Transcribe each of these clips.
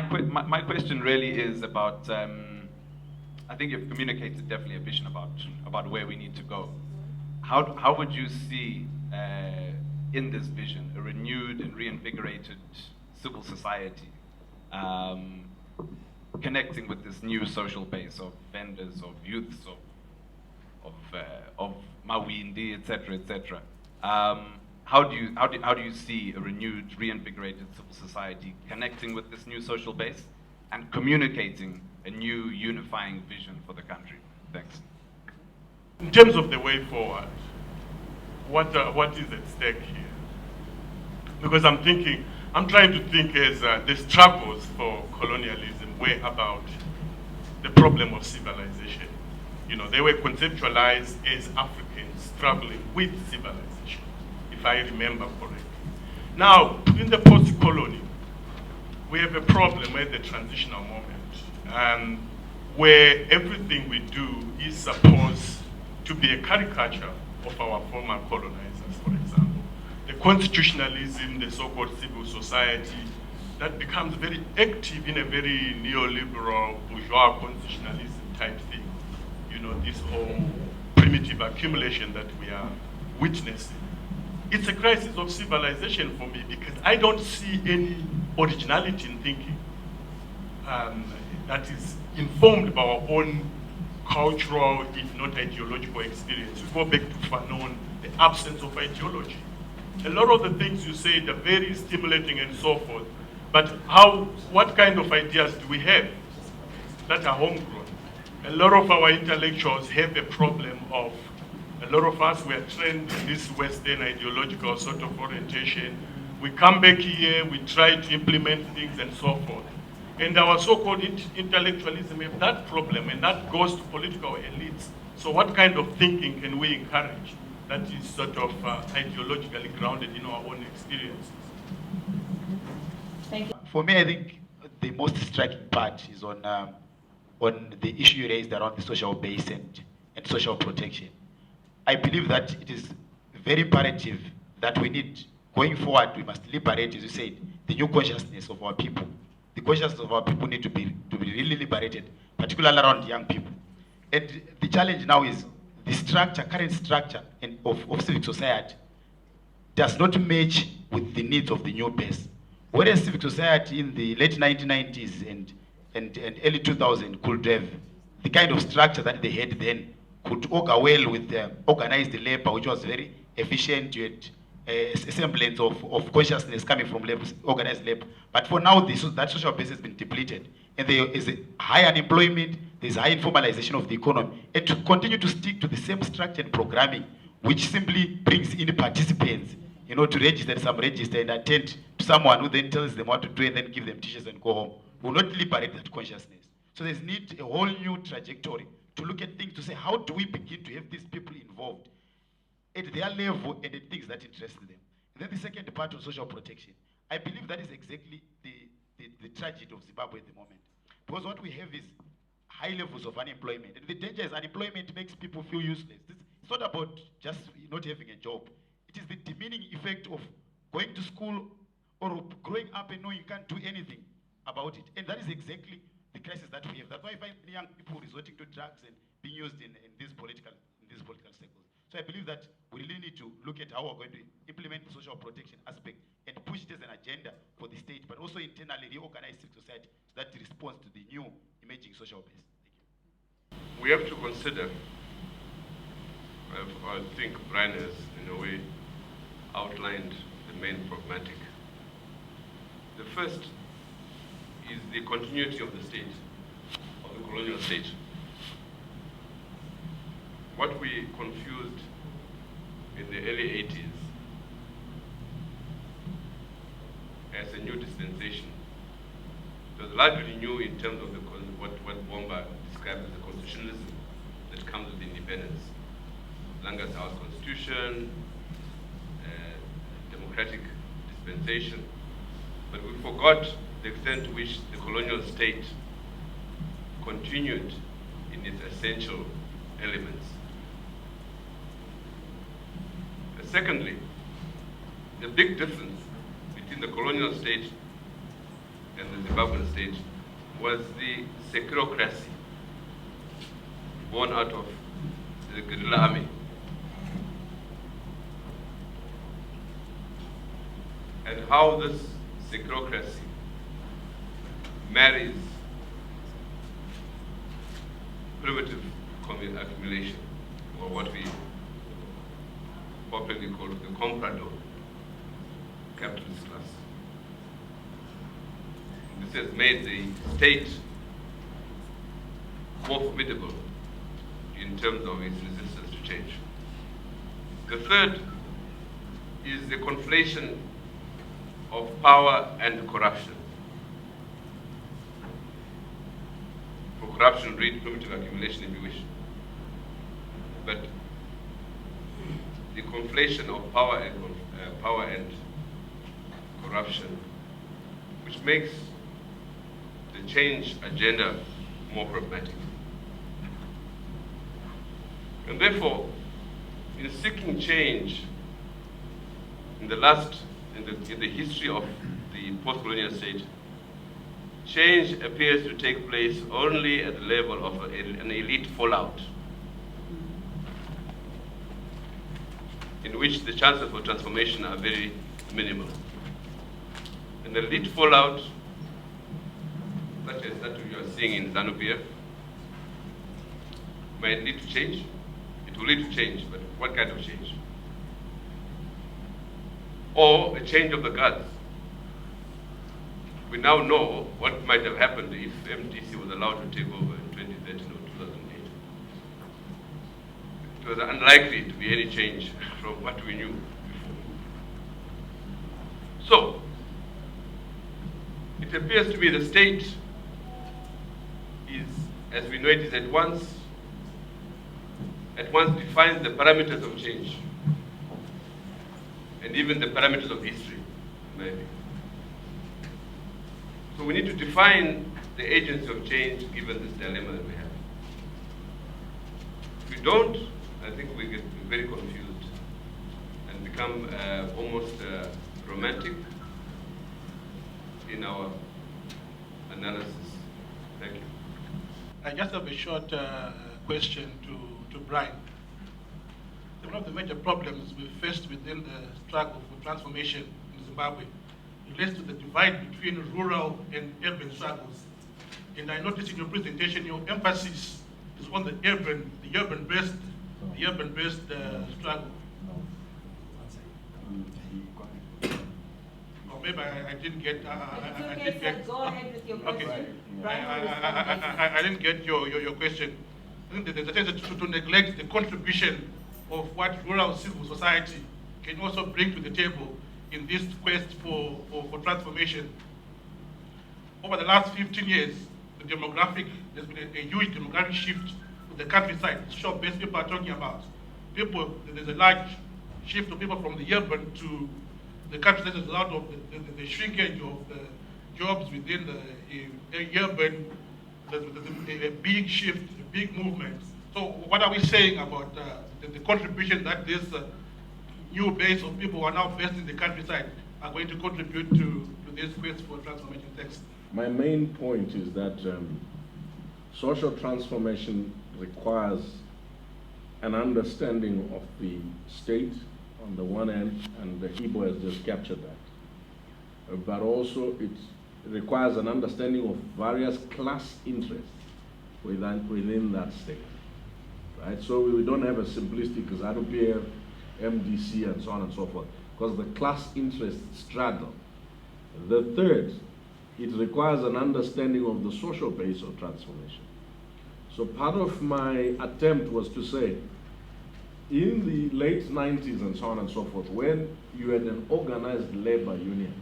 my question really is about, I think you've communicated definitely a vision about where we need to go. How would you see in this vision a renewed and reinvigorated civil society connecting with this new social base of vendors, of youths, of Mawindi, etc., etc. How do you see a renewed, reinvigorated civil society connecting with this new social base and communicating a new unifying vision for the country? Thanks. In terms of the way forward, what is at stake here? Because I'm trying to think as the struggles for colonialism were about the problem of civilization. You know, they were conceptualized as Africans struggling with civilization, if I remember correctly. Now, in the post-colony, we have a problem at the transitional moment, where everything we do is supposed to be a caricature of our former colonizers, for example. The constitutionalism, the so-called civil society, that becomes very active in a very neoliberal, bourgeois constitutionalism type thing. You know, this whole primitive accumulation that we are witnessing. It's a crisis of civilization for me because I don't see any originality in thinking that is informed by our own cultural, if not ideological experience. We go back to Fanon, the absence of ideology. A lot of the things you say are very stimulating and so forth, but what kind of ideas do we have that are homegrown? A lot of our intellectuals have a problem of, a lot of us were trained in this Western ideological sort of orientation. We come back here, we try to implement things and so forth. And our so-called intellectualism have that problem, and that goes to political elites. So what kind of thinking can we encourage that is sort of ideologically grounded in our own experiences? Thank you. For me, I think the most striking part is on the issue you raised around the social base and social protection. I believe that it is very imperative that we need, going forward, we must liberate, as you said, the new consciousness of our people. The consciousness of our people need to be really liberated, particularly around young people. And the challenge now is the structure, current structure of civic society does not match with the needs of the new base. Whereas civic society in the late 1990s and early 2000s could have the kind of structure that they had then, could augur well with organized labor, which was very efficient. You had a semblance of consciousness coming from labor, organized labor. But for now, that social base has been depleted. And there is a high unemployment, there's high informalization of the economy. And to continue to stick to the same structure and programming, which simply brings in participants, you know, to register and attend to someone who then tells them what to do and then give them t-shirts and go home, will not liberate that consciousness. So there's need a whole new trajectory to look at things, to say, how do we begin to have these people involved at their level and at things that interest them? And then the second part of social protection, I believe that is exactly the tragedy of Zimbabwe at the moment. Because what we have is high levels of unemployment. And the danger is unemployment makes people feel useless. It's not about just not having a job. It is the demeaning effect of going to school or growing up and knowing you can't do anything about it. And that is exactly the crisis that we have. That's why I find young people resorting to drugs and being used in these political circles. So I believe that we really need to look at how we're going to implement the social protection aspect and push it as an agenda for the state, but also internally reorganize civil society so that it responds to the new emerging social base. Thank you. We have to consider, I think Brian has, in a way, outlined the main problematic. The first is the continuity of the state, of the colonial state. What we confused in the early 80s as a new dispensation, it was largely new in terms of what Bomba described as the constitutionalism that comes with independence. Langa's House Constitution, democratic dispensation, but we forgot the extent to which the colonial state continued in its essential elements. Secondly, the big difference between the colonial state and the Zimbabwean state was the securocracy born out of the guerrilla army. And how this securocracy marries primitive accumulation, or what we popularly call the comprador capitalist class. This has made the state more formidable in terms of its resistance to change. The third is the conflation of power and corruption. For corruption, read primitive accumulation if you wish. But the conflation of power and corruption, which makes the change agenda more pragmatic. And therefore, in seeking change in the history of the post-colonial state, change appears to take place only at the level of an elite fallout, in which the chances for transformation are very minimal. An elite fallout, such as that you are seeing in ZANU-PF, might lead to change. It will lead to change, but what kind of change? Or a change of the guards. We now know what might have happened if MDC was allowed to take over in 2013 or 2008. It was unlikely to be any change from what we knew before. So, it appears to me the state is, as we know it, is at once defines the parameters of change and even the parameters of history, maybe. So we need to define the agency of change given this dilemma that we have. If we don't, I think we get very confused and become almost romantic in our analysis. Thank you. I just have a short question to Brian. One of the major problems we faced within the struggle for transformation in Zimbabwe relates to the divide between rural and urban struggles. And I noticed in your presentation, your emphasis is on the urban-based struggle. Or maybe I didn't get. Go ahead with your question. Okay. I didn't get your question. I think there's a tendency to neglect the contribution of what rural civil society can also bring to the table in this quest for transformation. Over the last 15 years, there's been a huge demographic shift to the countryside. Shop-based people are talking about. There's a large shift of people from the urban to the countryside as a result of the shrinkage of the jobs within the urban. There's a big shift, a big movement. So what are we saying about the contribution that this new base of people who are now based in the countryside are going to contribute to this quest for transformation? Thanks. My main point is that social transformation requires an understanding of the state on the one hand, and the Igbo has just captured that. But also it requires an understanding of various class interests within that state. Right? So we don't have a simplistic ZANU-PF, MDC, and so on and so forth, because the class interests straddle. The third, it requires an understanding of the social base of transformation. So part of my attempt was to say, in the late 90s and so on and so forth, when you had an organized labor union,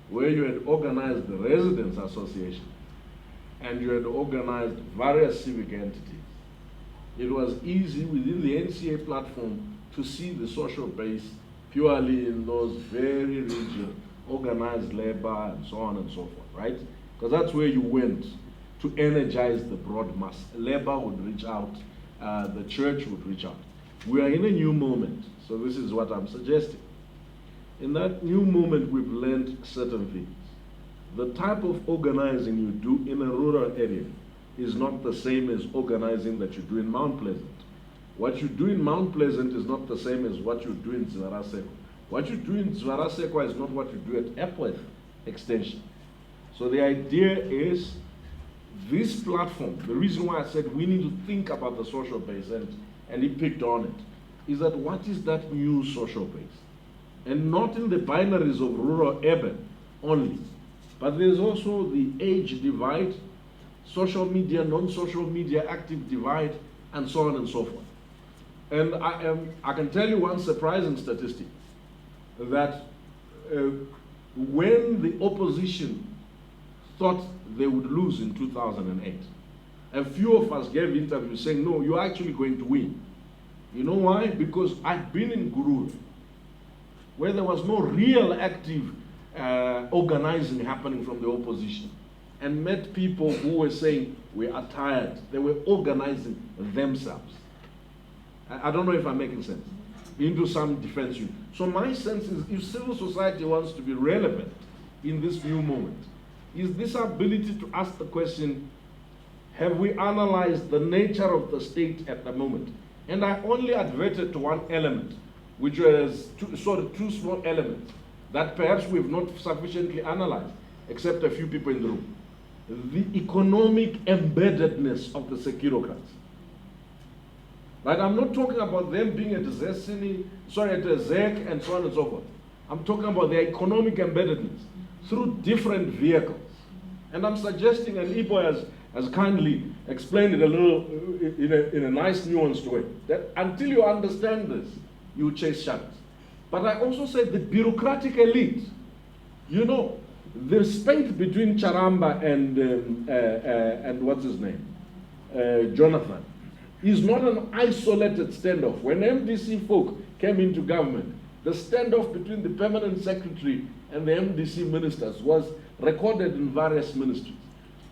where you had organized the residents association, and you had organized various civic entities, it was easy within the NCA platform to see the social base purely in those very rigid organized labor and so on and so forth, right? Because that's where you went to energize the broad mass. Labor would reach out, the church would reach out. We are in a new moment, so this is what I'm suggesting. In that new moment, we've learned certain things. the type of organizing you do in a rural area is not the same as organizing that you do in Mount Pleasant. What you do in Mount Pleasant is not the same as what you do in Zvarasekwa. What you do in Zvarasekwa is not what you do at Epworth Extension. So the idea is this platform, the reason why I said we need to think about the social base, and he picked on it, is that what is that new social base? And not in the binaries of rural urban only, but there's also the age divide, social media, non-social media, active divide, and so on and so forth. And I can tell you one surprising statistic, that when the opposition thought they would lose in 2008, a few of us gave interviews saying, no, you're actually going to win. You know why? Because I've been in Guru, where there was no real active organizing happening from the opposition, and met people who were saying, we are tired. They were organizing themselves. I don't know if I'm making sense, into some defense unit. So my sense is, if civil society wants to be relevant in this new moment, is this ability to ask the question, have we analyzed the nature of the state at the moment? And I only adverted to one element, which was two small elements that perhaps we've not sufficiently analyzed, except a few people in the room. The economic embeddedness of the securocrats. Right? I'm not talking about them being at Zesini, at ZEC and so on and so forth. I'm talking about their economic embeddedness through different vehicles. And I'm suggesting, and Ibo has kindly explained it a little in a nice nuanced way, that until you understand this, you chase shadows. But I also say the bureaucratic elite, you know, the spate between Charamba and what's his name, Jonathan, is not an isolated standoff. When MDC folk came into government, the standoff between the permanent secretary and the MDC ministers was recorded in various ministries.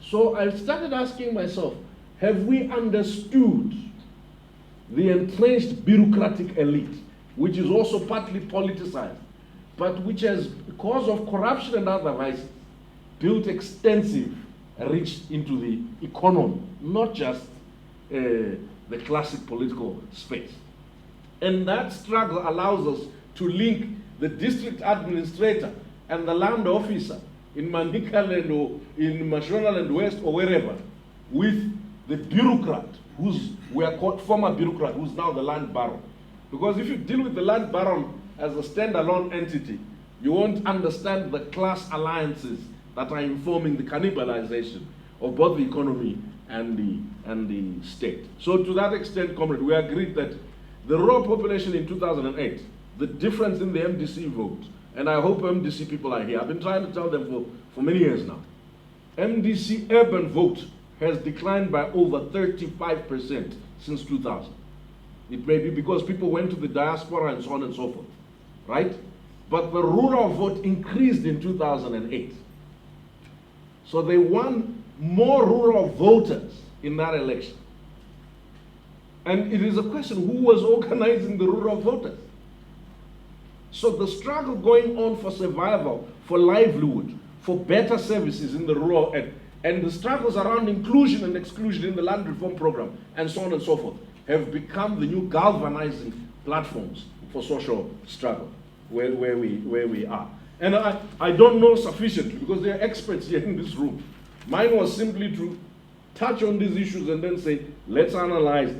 So I started asking myself, have we understood the entrenched bureaucratic elite, which is also partly politicized, but which has, because of corruption and other vices, built extensive reach into the economy, not just the classic political space. And that struggle allows us to link the district administrator and the land officer in Mandikaland or in Mashonaland West or wherever with the bureaucrat, we are called former bureaucrat, who's now the land baron. Because if you deal with the land baron as a standalone entity, you won't understand the class alliances that are informing the cannibalization of both the economy and the state. So to that extent, comrade, we agreed that the rural population in 2008, the difference in the MDC vote, and I hope MDC people are here, I've been trying to tell them for many years now, MDC urban vote has declined by over 35% since 2000. It may be because people went to the diaspora and so on and so forth, right? But the rural vote increased in 2008. So they won more rural voters in that election. And it is a question, who was organizing the rural voters? So the struggle going on for survival, for livelihood, for better services in the rural end, and the struggles around inclusion and exclusion in the land reform program, and so on and so forth, have become the new galvanizing platforms for social struggle, where we are. And I don't know sufficiently, because there are experts here in this room. Mine was simply to touch on these issues and then say, let's analyze.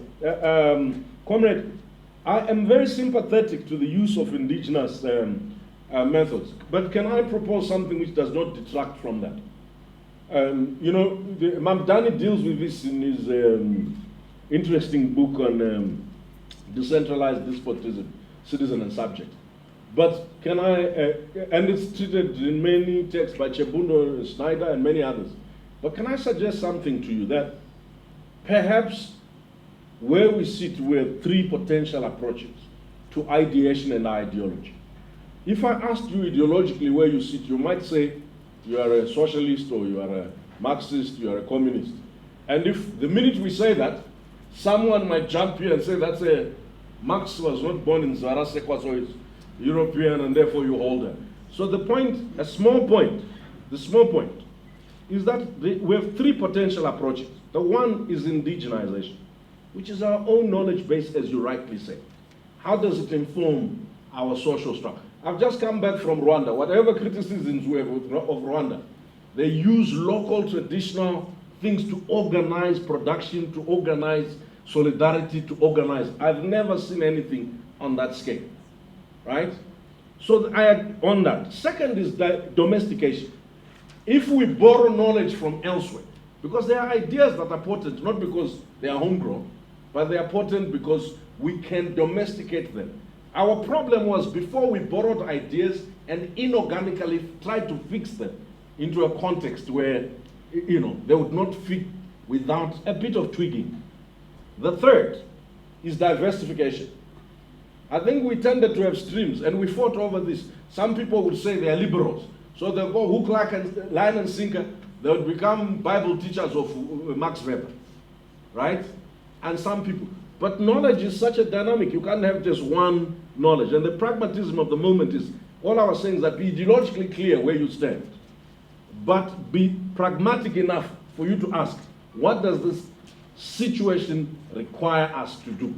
Comrade, I am very sympathetic to the use of indigenous methods, but can I propose something which does not detract from that? You know, Mamdani deals with this in his interesting book on decentralized despotism, citizen and subject. But can I, and it's treated in many texts by Chebuno, Snyder, and many others. But can I suggest something to you, that perhaps where we sit, we have three potential approaches to ideation and ideology. If I asked you ideologically where you sit, you might say you are a socialist, or you are a Marxist, you are a communist. And if the minute we say that, someone might jump here and say that's Marx was not born in Zvarasekwa, so it's European, and therefore you hold her. So the point, a small point, The small point is that we have three potential approaches. The one is indigenization, which is our own knowledge base, as you rightly say. How does it inform our social structure? I've just come back from Rwanda. Whatever criticisms we have of Rwanda, they use local traditional things to organize production, to organize solidarity, to organize. I've never seen anything on that scale, right? So on that. Second is domestication. If we borrow knowledge from elsewhere, because there are ideas that are potent, not because they are homegrown, but they are potent because we can domesticate them. Our problem was before we borrowed ideas and inorganically tried to fix them into a context where, they would not fit without a bit of tweaking. The third is diversification. I think we tended to have streams, and we fought over this. Some people would say they are liberals, so they'll go hook, line, and sinker. They would become Bible teachers of Max Weber, right? And some people. But knowledge is such a dynamic. You can't have just one knowledge. And the pragmatism of the moment is, all I was saying is that be ideologically clear where you stand, but be pragmatic enough for you to ask, what does this situation require us to do?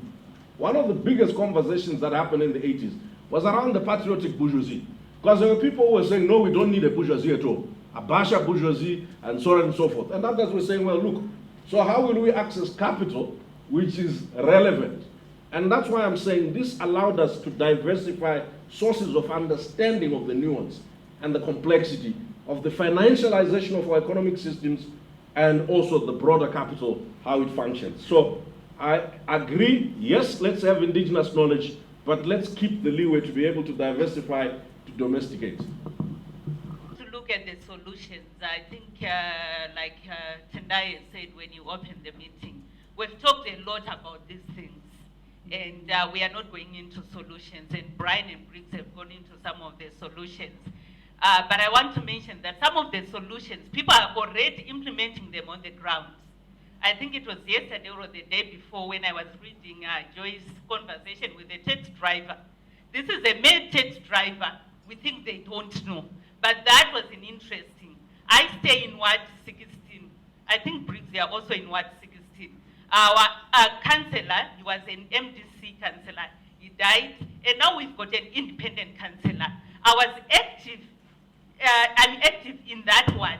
One of the biggest conversations that happened in the 80s was around the patriotic bourgeoisie. Because there were people who were saying, no, we don't need a bourgeoisie at all. A Basha bourgeoisie, and so on and so forth. And others were saying, well, look, so how will we access capital which is relevant? And that's why I'm saying this allowed us to diversify sources of understanding of the nuance and the complexity of the financialization of our economic systems and also the broader capital, how it functions. So I agree, yes, let's have indigenous knowledge, but let's keep the leeway to be able to diversify, to domesticate. To look at the solutions, I think, like Tendai said when you opened the meeting, we've talked a lot about these things, and we are not going into solutions, and Brian and Briggs have gone into some of the solutions. But I want to mention that some of the solutions, people are already implementing them on the ground. I think it was yesterday or the day before when I was reading Joy's conversation with a taxi driver. This is a male taxi driver. We think they don't know. But that was an interesting. I stay in Ward 16. I think Briggs, they are also in Ward 16. Our councillor, he was an MDC councillor. He died. And now we've got an independent councillor. I was active. I'm active in that ward.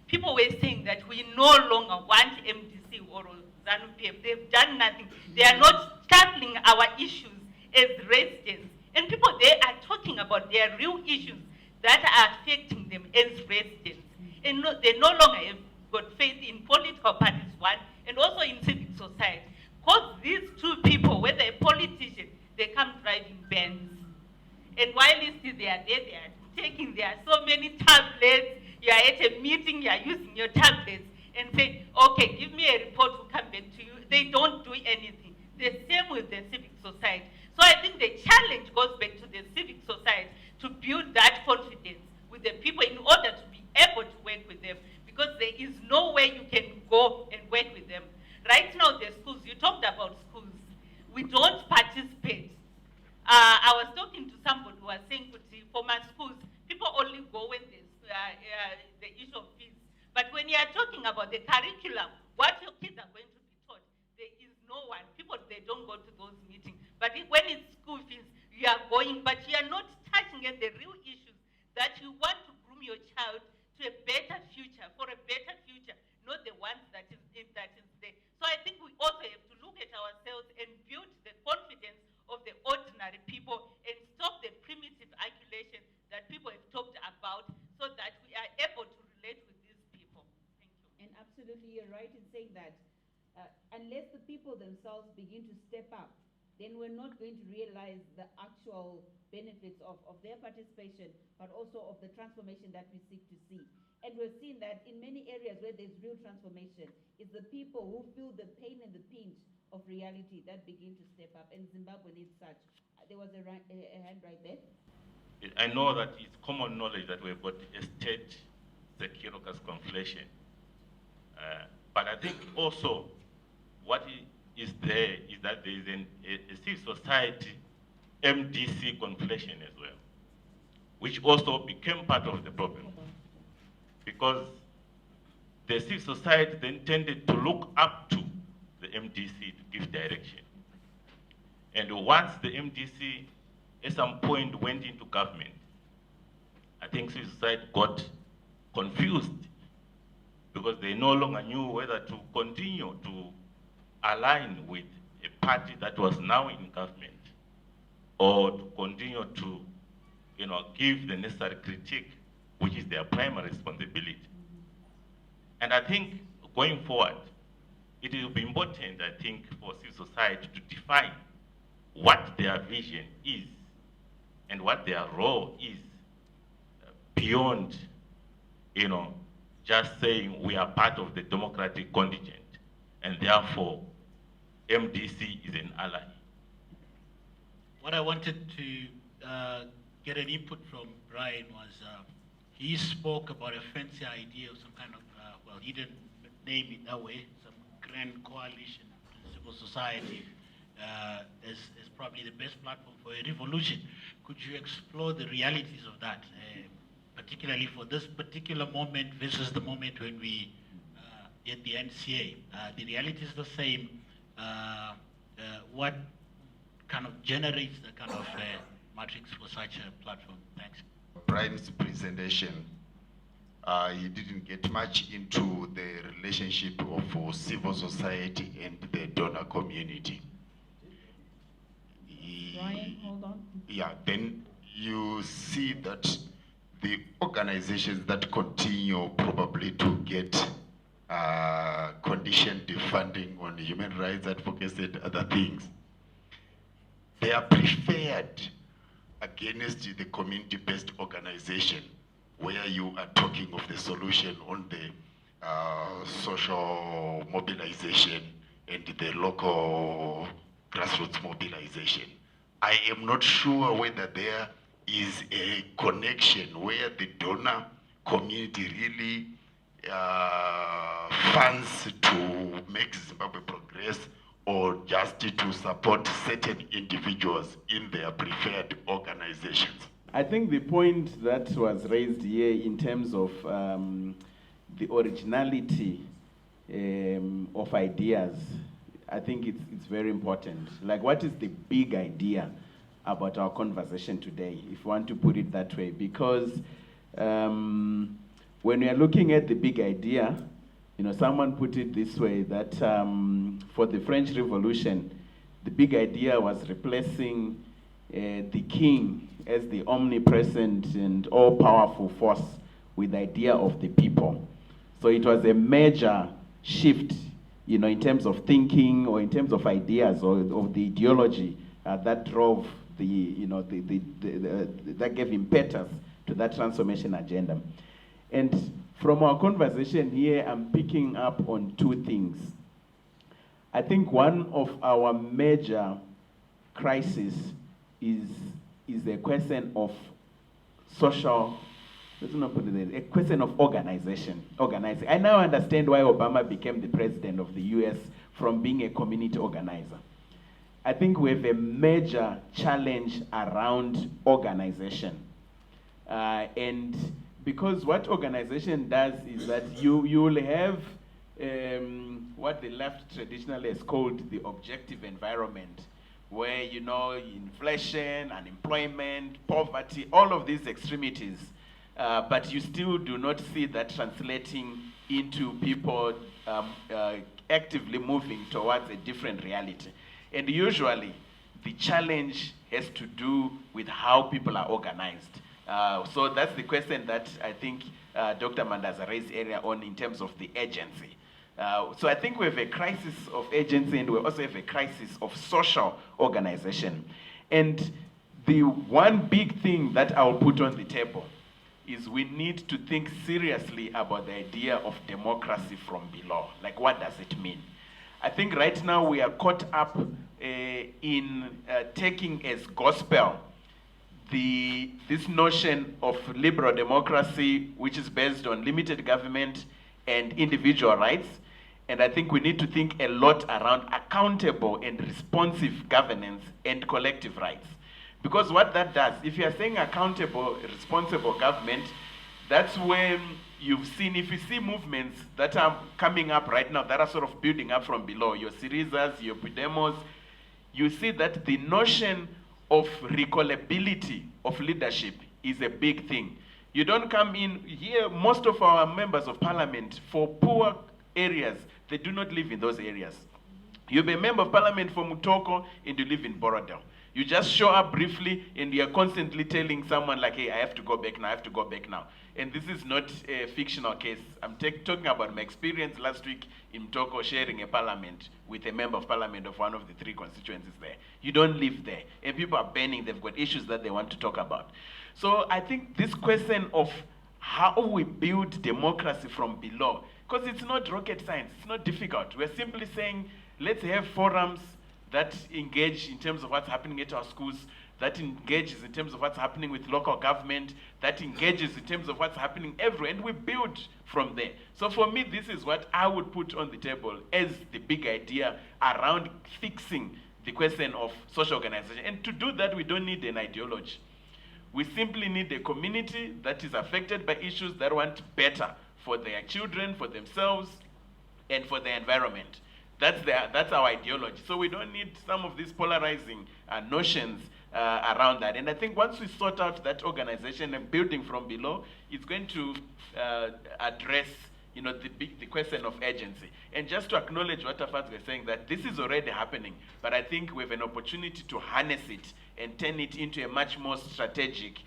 People were saying that we no longer want MDC or ZANU-PF. They've done nothing. They are not tackling our issues as residents. And people, they are talking about their real issues that are affecting them as residents. And they no longer have got faith in political parties, one, and also in civic society. Because these two people, whether a politician, they come driving Benz. And while they are there, they are taking, there are so many tablets. You are at a meeting, you are using your tablets and say, okay, give me a report, we'll come back to you. They don't do anything. The same with the civic society. So I think the challenge goes back to the civic society to build that confidence with the people in order to be able to work with them, because there is no way you can go and work with them. Right now, the schools, you talked about schools. We don't participate. I was talking to somebody who was saying, for my schools, people only go when there's the issue of fees. But when you are talking about the curriculum, what your kids are going to be taught, there is no one. People, they don't go to those meetings. But when it's school fees, you are going, but you are not touching at the real issues that you want to groom your child to a better future, for a better future, not the ones that is there. So I think we also have to look at ourselves and build the confidence of the ordinary people and stop the primitive accusation that people have talked about, so that we are able to relate with these people. Thank you. And absolutely, you're right in saying that unless the people themselves begin to step up, then we're not going to realize the actual benefits of their participation, but also of the transformation that we seek to see. And we're seeing that in many areas where there's real transformation, it's the people who feel the pain and the pinch of reality that begin to step up. And Zimbabwe needs such. There was a hand right there. I know that it's common knowledge that we've got a state security conflation. But I think also what is there is that there is a civil society MDC conflation as well, which also became part of the problem. because the civil society then tended to look up to the MDC to give direction. And once the MDC at some point went into government, I think civil society got confused because they no longer knew whether to continue to align with a party that was now in government or to continue to, give the necessary critique, which is their primary responsibility. And I think going forward, it will be important, I think, for civil society to define what their vision is and what their role is beyond, just saying we are part of the democratic contingent and therefore MDC is an ally. What I wanted to get an input from Brian was he spoke about a fancy idea of some kind of, well, he didn't name it that way, some grand coalition in civil society as probably the best platform for a revolution. Could you explore the realities of that, particularly for this particular moment versus the moment when we at the NCA? The reality is the same. What kind of generates the kind of matrix for such a platform? Thanks. Brian's presentation, he didn't get much into the relationship of civil society and the donor community. Brian, hold on. Yeah, then you see that the organizations that continue probably to get conditioned funding on human rights advocacy and other things, they are preferred against the community-based organization where you are talking of the solution on the social mobilization and the local grassroots mobilization. I am not sure whether there is a connection where the donor community really funds to make Zimbabwe progress, or just to support certain individuals in their preferred organizations. I think the point that was raised here in terms of the originality of ideas, I think it's very important. Like, what is the big idea about our conversation today, if you want to put it that way? Because when we are looking at the big idea, someone put it this way, that for the French Revolution, the big idea was replacing the king as the omnipresent and all-powerful force with the idea of the people. So it was a major shift, in terms of thinking or in terms of ideas or of the ideology that drove that gave impetus to that transformation agenda. And from our conversation here, I'm picking up on two things. I think one of our major crises is a question of social, let's not put it there, a question of organizing. I now understand why Obama became the president of the US from being a community organizer. I think we have a major challenge around organization. And because what organization does is that you will have what the left traditionally has called the objective environment, where inflation, unemployment, poverty, all of these extremities, but you still do not see that translating into people actively moving towards a different reality. And usually, the challenge has to do with how people are organized. So that's the question that I think Dr. Mandaza raised earlier on in terms of the agency. So I think we have a crisis of agency, and we also have a crisis of social organization. And the one big thing that I'll put on the table is we need to think seriously about the idea of democracy from below. Like, what does it mean? I think right now we are caught up in taking as gospel this notion of liberal democracy, which is based on limited government and individual rights. And I think we need to think a lot around accountable and responsive governance and collective rights. Because what that does, if you are saying accountable, responsible government, That's when you've seen, if you see movements that are coming up right now, that are sort of building up from below, your Syrizas, your Podemos, you see that the notion of recallability of leadership is a big thing. You don't come in here, most of our members of parliament, for poor areas, they do not live in those areas. You'll be a member of parliament for Mutoko and you live in Borodale. You just show up briefly and you're constantly telling someone like, hey, I have to go back now, I have to go back now. And this is not a fictional case. I'm talking about my experience last week in Mutoko sharing a parliament with a member of parliament of one of the 3 constituencies there. You don't live there. And people are burning, they've got issues that they want to talk about. So I think this question of how we build democracy from below, because it's not rocket science, it's not difficult. We're simply saying, let's have forums that engage in terms of what's happening at our schools, that engages in terms of what's happening with local government, that engages in terms of what's happening everywhere, and we build from there. So for me, this is what I would put on the table as the big idea around fixing the question of social organization. And to do that, we don't need an ideology. We simply need a community that is affected by issues that want better for their children, for themselves, and for the environment. That's our ideology. So we don't need some of these polarizing notions around that. And I think once we sort out that organization and building from below, it's going to address the question of agency. And just to acknowledge what Afaz was saying, that this is already happening, but I think we have an opportunity to harness it and turn it into a much more strategic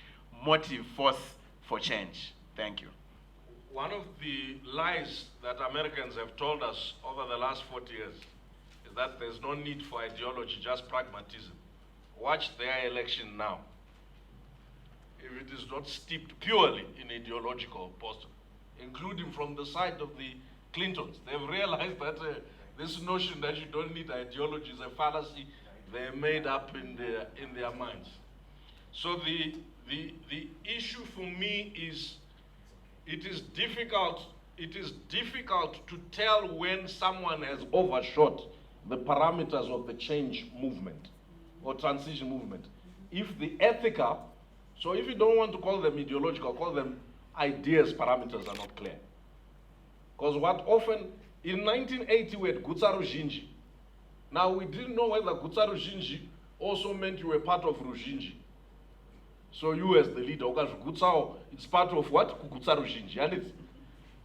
motive force for change. Thank you. One of the lies that Americans have told us over the last 40 years is that there's no need for ideology, just pragmatism. Watch their election now. If it is not steeped purely in ideological posture, including from the side of the Clintons, they've realized that this notion that you don't need ideology is a fallacy they made up in their minds. So the issue for me is, it is difficult to tell when someone has overshot the parameters of the change movement or transition movement. If the ethical, so if you don't want to call them ideological, call them ideas parameters are not clear. Because what often, in 1980 we had Gutsa Ruzhinji. Now we didn't know whether Gutsa Ruzhinji also meant you were part of Ruzhinji. So you as the leader, it's part of what? Gutsa Ruzhinji.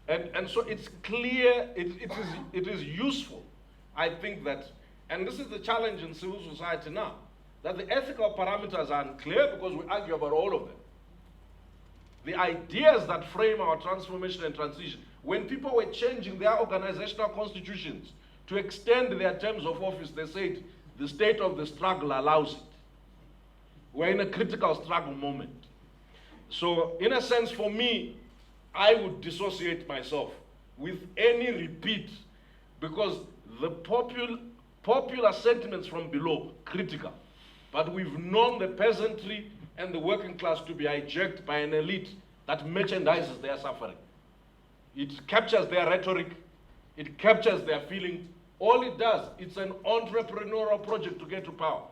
And so it's clear, it is useful, I think that, and this is the challenge in civil society now, that the ethical parameters are unclear because we argue about all of them. The ideas that frame our transformation and transition, when people were changing their organizational constitutions to extend their terms of office, they said the state of the struggle allows it. We're in a critical struggle moment. So in a sense, for me, I would dissociate myself with any repeat, because the popular sentiments from below, critical. But we've known the peasantry and the working class to be hijacked by an elite that merchandises their suffering. It captures their rhetoric, it captures their feeling. All it does, it's an entrepreneurial project to get to power.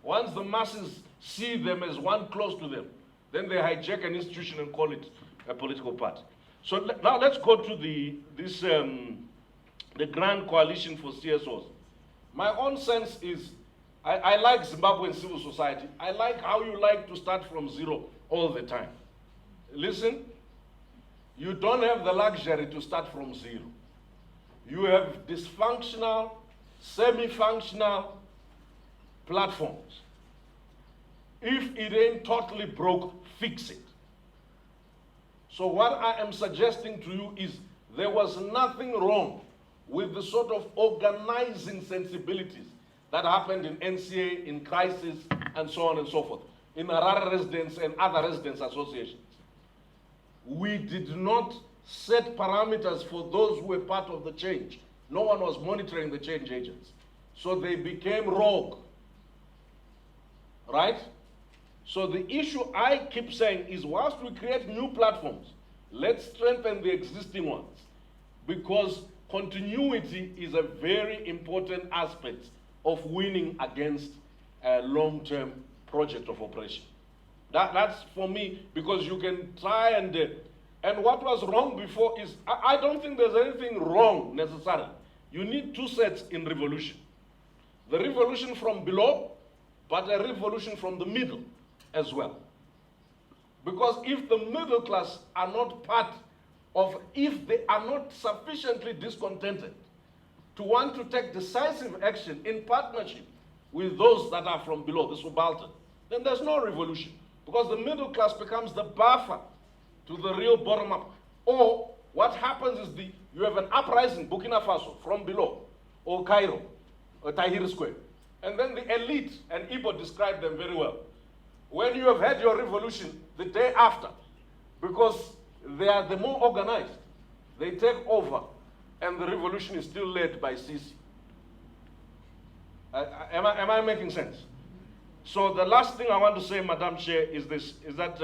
Once the masses see them as one close to them, then they hijack an institution and call it a political party. So now let's go to the Grand Coalition for CSOs. My own sense is, I like Zimbabwean civil society. I like how you like to start from zero all the time. Listen, you don't have the luxury to start from zero. You have dysfunctional, semi-functional platforms. If it ain't totally broke, fix it. So what I am suggesting to you is, there was nothing wrong with the sort of organizing sensibilities that happened in NCA, in Crisis, and so on and so forth, in Harare residents and other residents associations. We did not set parameters for those who were part of the change. No one was monitoring the change agents. So they became rogue, right? So the issue I keep saying is, whilst we create new platforms, let's strengthen the existing ones, because continuity is a very important aspect of winning against a long-term project of operation. That's for me, because you can try and And what was wrong before is, I don't think there's anything wrong necessarily. You need two sets in revolution. The revolution from below, but a revolution from the middle as well. Because if the middle class are not part of, if they are not sufficiently discontented to want to take decisive action in partnership with those that are from below, the subaltern, then there's no revolution. Because the middle class becomes the buffer to the real bottom up. Or what happens is you have an uprising, Burkina Faso, from below, or Cairo, or Tahrir Square. And then the elite, and Igbo described them very well. When you have had your revolution the day after, because they are the more organized, they take over, and the revolution is still led by Sisi. Am I making sense? So the last thing I want to say, Madam Chair, is this, is that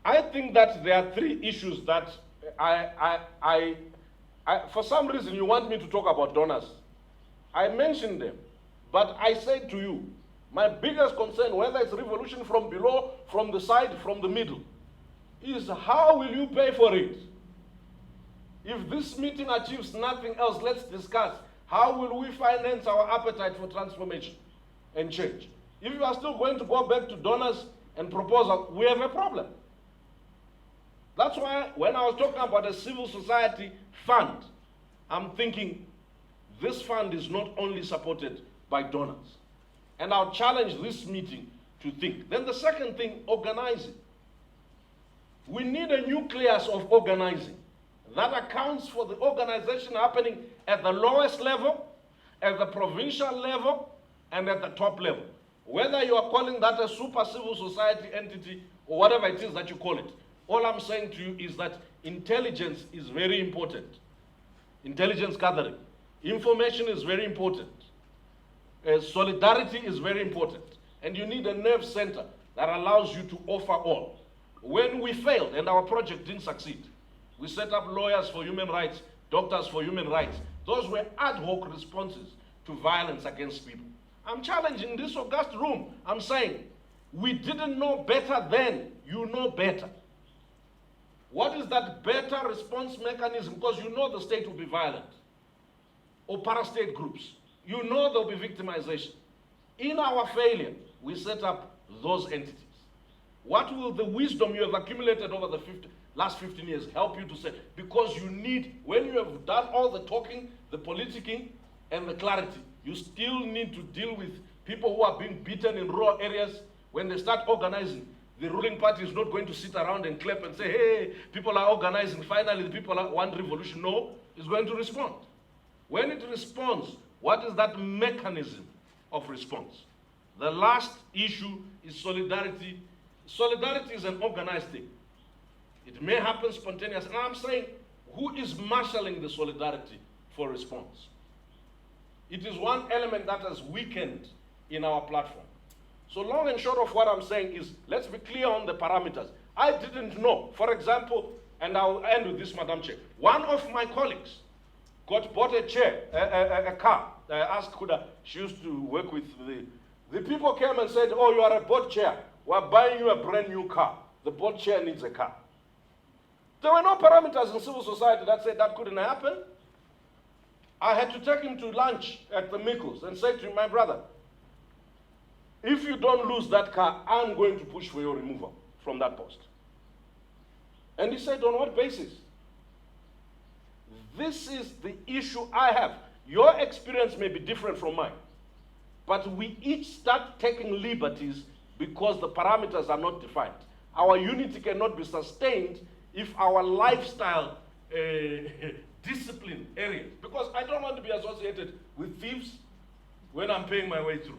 I think that there are three issues that for some reason you want me to talk about donors. I mentioned them, but I said to you, my biggest concern, whether it's revolution from below, from the side, from the middle, is how will you pay for it? If this meeting achieves nothing else, let's discuss how will we finance our appetite for transformation and change. If you are still going to go back to donors and proposal, we have a problem. That's why when I was talking about a civil society fund, I'm thinking this fund is not only supported by donors. And I'll challenge this meeting to think. Then the second thing, organizing. We need a nucleus of organizing that accounts for the organization happening at the lowest level, at the provincial level, and at the top level. Whether you are calling that a super civil society entity or whatever it is that you call it, all I'm saying to you is that intelligence is very important. Intelligence gathering. Information is very important. Solidarity is very important. And you need a nerve center that allows you to offer all. When we failed and our project didn't succeed, we set up lawyers for human rights, doctors for human rights. Those were ad hoc responses to violence against people. I'm challenging this august room. I'm saying, we didn't know better then. You know better. What is that better response mechanism? Because you know the state will be violent. Or parastate groups. You know there will be victimization. In our failure, we set up those entities. What will the wisdom you have accumulated over the last 15 years help you to say? Because you need, when you have done all the talking, the politicking, and the clarity, you still need to deal with people who are being beaten in rural areas. When they start organizing, the ruling party is not going to sit around and clap and say, hey, people are organizing, finally the people want revolution. No, it's going to respond. When it responds, what is that mechanism of response? The last issue is solidarity. Solidarity is an organized thing. It may happen spontaneously. And I'm saying, who is marshalling the solidarity for response? It is one element that has weakened in our platform. So long and short of what I'm saying is, let's be clear on the parameters. I didn't know, for example, and I'll end with this, Madam Chair. One of my colleagues bought a chair, a car. I asked Kuda, she used to work with the people came and said, oh, you are a board chair. We're buying you a brand new car. The board chair needs a car. There were no parameters in civil society that said that couldn't happen. I had to take him to lunch at the Mikkels and say to him, my brother, if you don't lose that car, I'm going to push for your removal from that post. And he said, on what basis? This is the issue I have. Your experience may be different from mine, but we each start taking liberties because the parameters are not defined. Our unity cannot be sustained if our lifestyle discipline areas, because I don't want to be associated with thieves when I'm paying my way through.